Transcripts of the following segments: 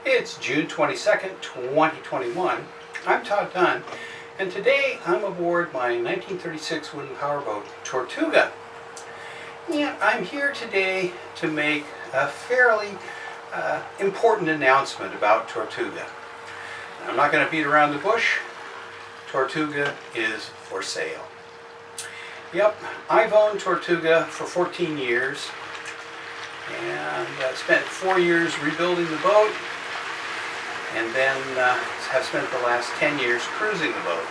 It's June 22nd, 2021. I'm Todd Dunn, and today I'm aboard my 1936 wooden powerboat Tortuga. And I'm here today to make a fairly important announcement about Tortuga. I'm not going to beat around the bush. Tortuga is for sale. Yep, I've owned Tortuga for 14 years and spent 4 years rebuilding the boat, and then have spent the last 10 years cruising the boat.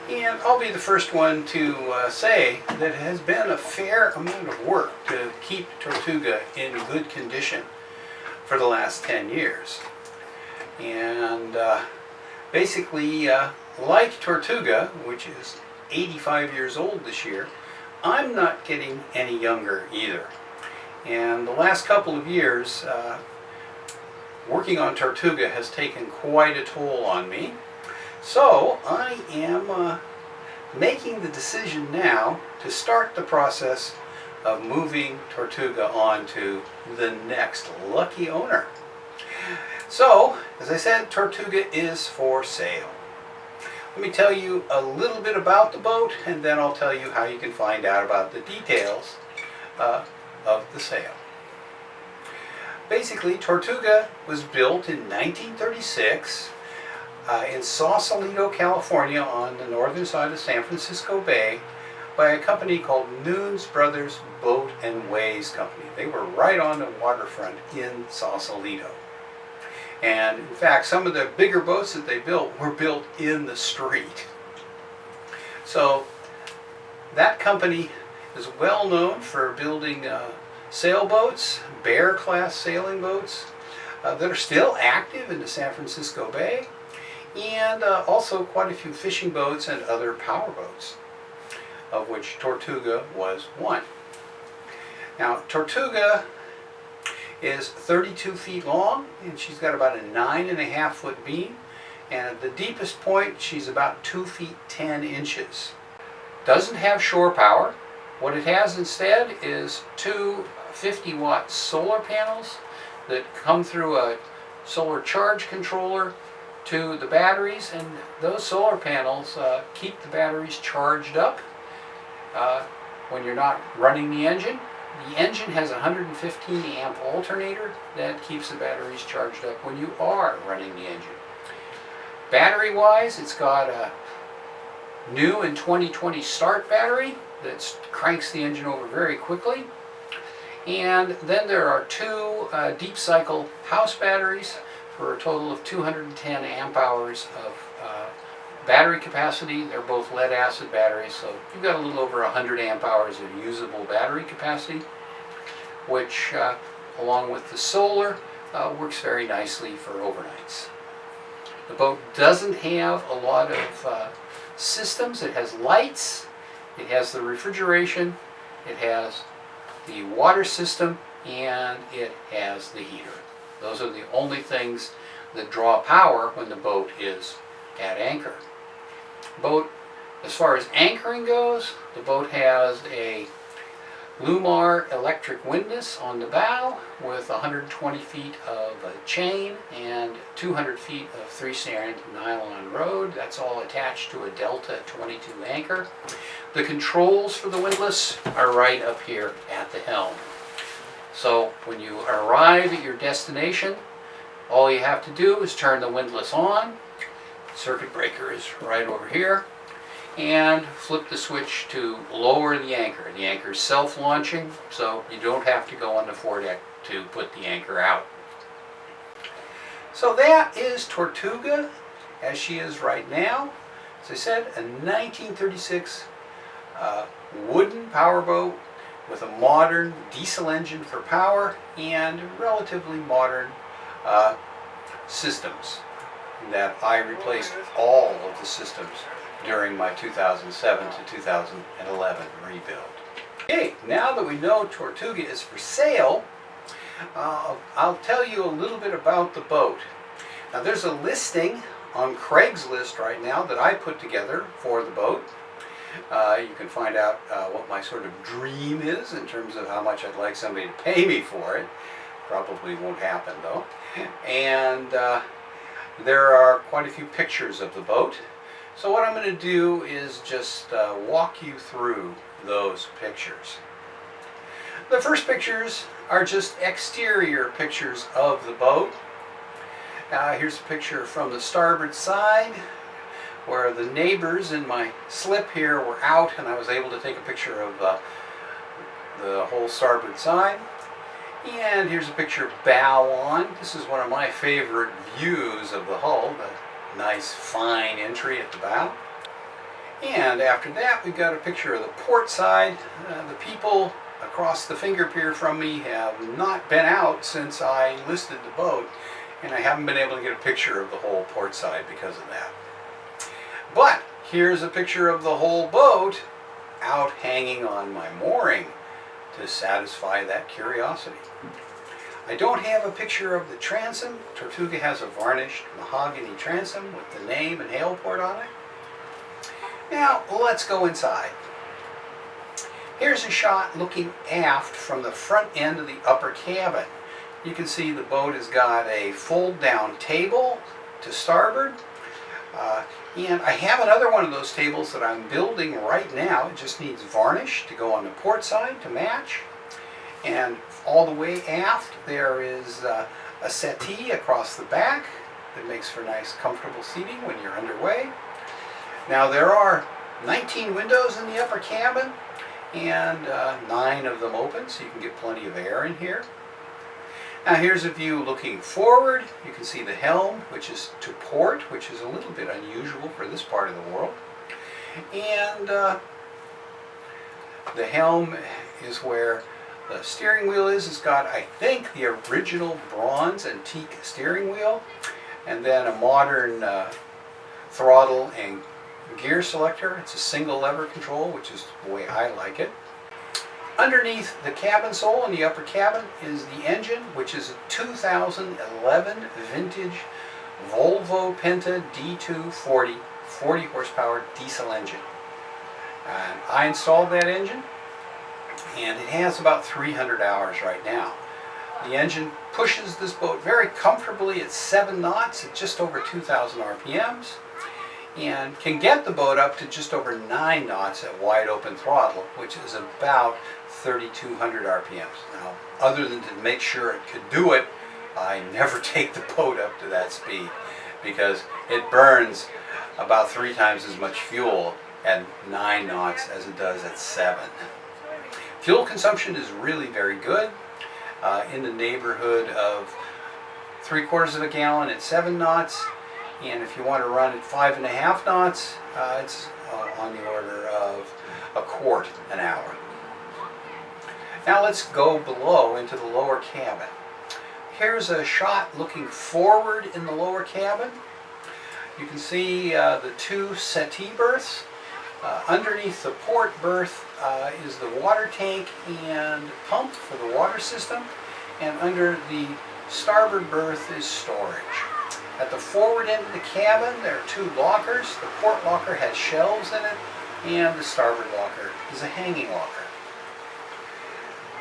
And I'll be the first one to say that it has been a fair amount of work to keep Tortuga in good condition for the last 10 years. And basically, like Tortuga, which is 85 years old this year, I'm not getting any younger either. And the last couple of years, working on Tortuga has taken quite a toll on me. So I am making the decision now to start the process of moving Tortuga on to the next lucky owner. So, as I said, Tortuga is for sale. Let me tell you a little bit about the boat, and then I'll tell you how you can find out about the details of the sale. Basically, Tortuga was built in 1936 in Sausalito, California, on the northern side of San Francisco Bay, by a company called Nunes Brothers Boat and Ways Company. They were right on the waterfront in Sausalito. And in fact, some of the bigger boats that they built were built in the street. So that company is well known for building sailboats, Bear-class sailing boats that are still active in the San Francisco Bay, and also quite a few fishing boats and other power boats, of which Tortuga was one. Now, Tortuga is 32 feet long, and she's got about a 9.5 foot beam, and at the deepest point she's about 2 feet 10 inches. Doesn't have shore power. What it has instead is two 50-watt solar panels that come through a solar charge controller to the batteries, and those solar panels keep the batteries charged up when you're not running the engine. The engine has a 115 amp alternator that keeps the batteries charged up when you are running the engine. Battery wise, it's got a new in 2020 start battery that cranks the engine over very quickly. And then there are two deep cycle house batteries for a total of 210 amp hours of battery capacity. They're both lead acid batteries, so you've got a little over 100 amp hours of usable battery capacity, which along with the solar works very nicely for overnights. The boat doesn't have a lot of systems. It has lights, it has the refrigeration, it has the water system, and it has the heater. Those are the only things that draw power when the boat is at anchor. Boat, as far as anchoring goes, the boat has a Lumar electric windlass on the bow with 120 feet of chain and 200 feet of 3-strand nylon rod. That's all attached to a Delta 22 anchor. The controls for the windlass are right up here at the helm. So when you arrive at your destination, all you have to do is turn the windlass on. Circuit breaker is right over here, and flip the switch to lower the anchor. The anchor is self-launching, so you don't have to go on the foredeck to put the anchor out. So that is Tortuga as she is right now. As I said, a 1936 wooden powerboat with a modern diesel engine for power and relatively modern systems that I replaced all of the systems during my 2007 to 2011 rebuild. Okay, now that we know Tortuga is for sale, I'll tell you a little bit about the boat. Now, there's a listing on Craigslist right now that I put together for the boat. You can find out what my sort of dream is in terms of how much I'd like somebody to pay me for it. Probably won't happen though. And there are quite a few pictures of the boat. So what I'm going to do is just walk you through those pictures. The first pictures are just exterior pictures of the boat. Here's a picture from the starboard side where the neighbors in my slip here were out, and I was able to take a picture of the whole starboard side. And here's a picture of bow on. This is one of my favorite views of the hull, the nice fine entry at the bow. And after that, we've got a picture of the port side. The people across the finger pier from me have not been out since I listed the boat, and I haven't been able to get a picture of the whole port side because of that. But here's a picture of the whole boat out hanging on my mooring to satisfy that curiosity. I don't have a picture of the transom. Tortuga has a varnished mahogany transom with the name and hail port on it. Now let's go inside. Here's a shot looking aft from the front end of the upper cabin. You can see the boat has got a fold-down table to starboard. And I have another one of those tables that I'm building right now. It just needs varnish to go on the port side to match. And all the way aft there is a settee across the back that makes for nice comfortable seating when you're underway. Now there are 19 windows in the upper cabin, and 9 of them open, so you can get plenty of air in here. Now here's a view looking forward. You can see the helm, which is to port, which is a little bit unusual for this part of the world. And the helm is where the steering wheel is. It's got, I think, the original bronze antique steering wheel, and then a modern throttle and gear selector. It's a single lever control, which is the way I like it. Underneath the cabin sole in the upper cabin is the engine, which is a 2011 vintage Volvo Penta D240 40 horsepower diesel engine. And I installed that engine, and it has about 300 hours right now. The engine pushes this boat very comfortably at 7 knots at just over 2,000 RPMs, and can get the boat up to just over 9 knots at wide open throttle, which is about 3,200 RPMs. Now, other than to make sure it could do it, I never take the boat up to that speed because it burns about 3 times as much fuel at 9 knots as it does at 7. Fuel consumption is really very good, in the neighborhood of 3/4 of a gallon at 7 knots. And if you want to run at 5.5 knots, it's on the order of a quart an hour. Now let's go below into the lower cabin. Here's a shot looking forward in the lower cabin. You can see the 2 settee berths. Underneath the port berth is the water tank and pump for the water system. And under the starboard berth is storage. At the forward end of the cabin, there are 2 lockers. The port locker has shelves in it, and the starboard locker is a hanging locker.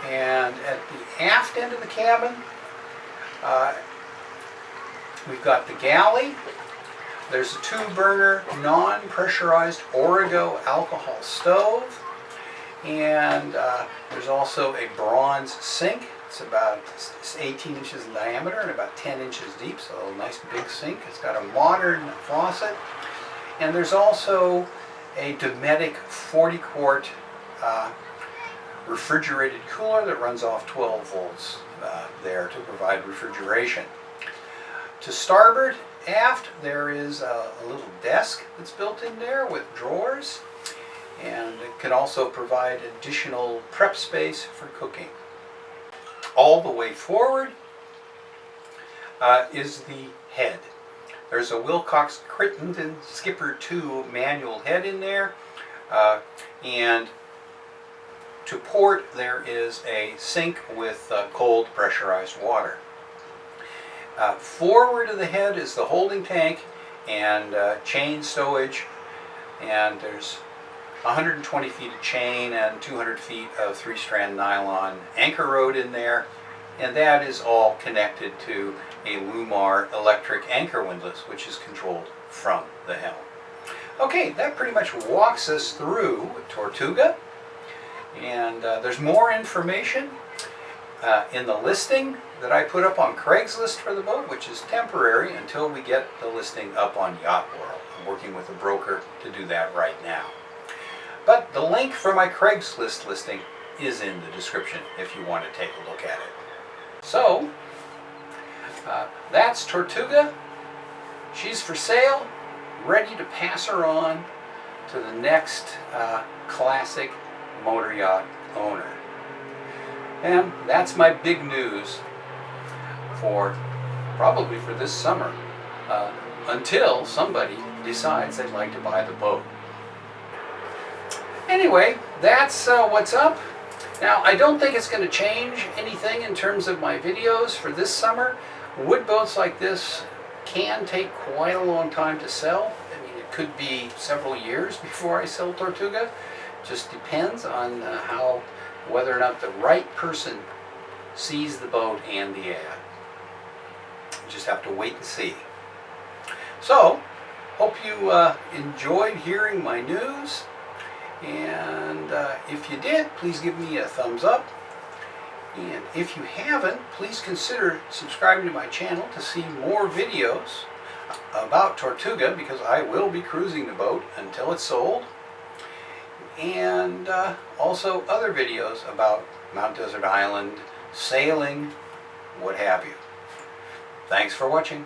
And at the aft end of the cabin, we've got the galley. There's a 2-burner, non-pressurized Origo alcohol stove, and there's also a bronze sink. It's about 18 inches in diameter and about 10 inches deep, so a nice big sink. It's got a modern faucet. And there's also a Dometic 40-quart refrigerated cooler that runs off 12 volts there to provide refrigeration. To starboard, aft, there is a little desk that's built in there with drawers. And it can also provide additional prep space for cooking. All the way forward is the head. There's a Wilcox Crittenden Skipper 2 manual head in there, and to port there is a sink with cold pressurized water. Forward of the head is the holding tank and chain stowage, and there's 120 feet of chain and 200 feet of 3-strand nylon anchor rod in there, and that is all connected to a Lumar electric anchor windlass, which is controlled from the helm. Okay, that pretty much walks us through Tortuga, and there's more information in the listing that I put up on Craigslist for the boat, which is temporary until we get the listing up on Yacht World. I'm working with a broker to do that right now. But the link for my Craigslist listing is in the description if you want to take a look at it. So, that's Tortuga. She's for sale, ready to pass her on to the next classic motor yacht owner. And that's my big news probably for this summer, until somebody decides they'd like to buy the boat. Anyway, that's what's up. Now, I don't think it's going to change anything in terms of my videos for this summer. Wood boats like this can take quite a long time to sell. I mean, it could be several years before I sell Tortuga. Just depends on whether or not the right person sees the boat and the ad. You just have to wait and see. So, hope you enjoyed hearing my news. And if you did, please give me a thumbs up. And if you haven't, please consider subscribing to my channel to see more videos about Tortuga, because I will be cruising the boat until it's sold. And also other videos about Mount Desert Island, sailing, what have you. Thanks for watching.